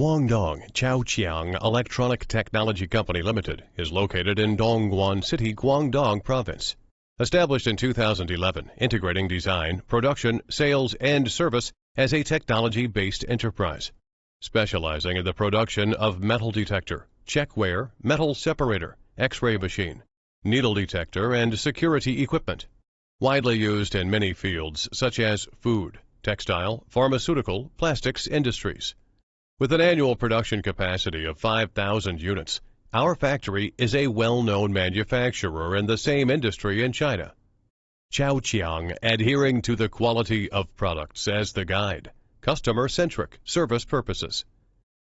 Guangdong Chaoqiang Electronic Technology Company Limited is located in Dongguan City, Guangdong Province. Established in 2011, integrating design, production, sales, and service as a technology-based enterprise, specializing in the production of metal detector, checkware, metal separator, X-ray machine, needle detector, and security equipment. Widely used in many fields such as food, textile, pharmaceutical, plastics industries. With an annual production capacity of 5,000 units, our factory is a well-known manufacturer in the same industry in China. Chaoqiang, adhering to the quality of products as the guide, customer-centric service purposes.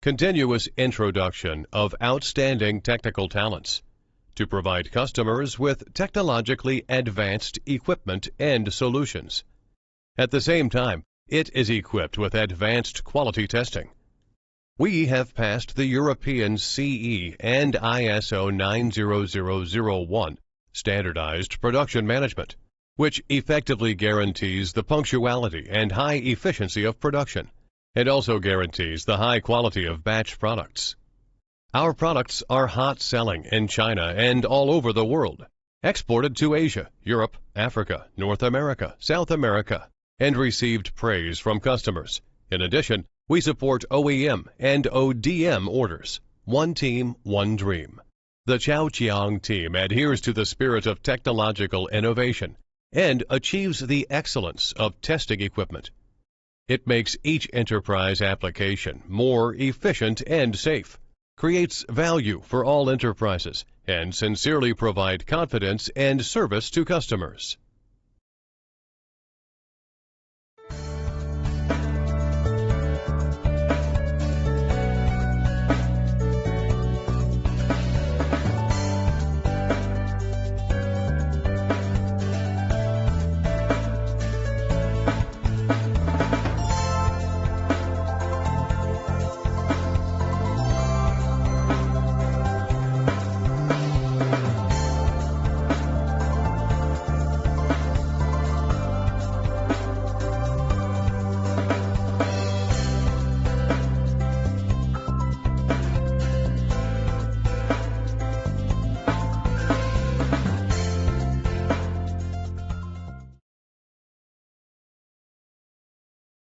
Continuous introduction of outstanding technical talents to provide customers with technologically advanced equipment and solutions. At the same time, it is equipped with advanced quality testing. We have passed the European CE and ISO 90001 standardized production management, which effectively guarantees the punctuality and high efficiency of production, and also guarantees the high quality of batch products. Our products are hot selling in China and all over the world, exported to Asia, Europe, Africa, North America, South America, and received praise from customers. In addition, we support OEM and ODM orders. One team, one dream. The Chaoqiang team adheres to the spirit of technological innovation and achieves the excellence of testing equipment. It makes each enterprise application more efficient and safe, creates value for all enterprises, and sincerely provide confidence and service to customers.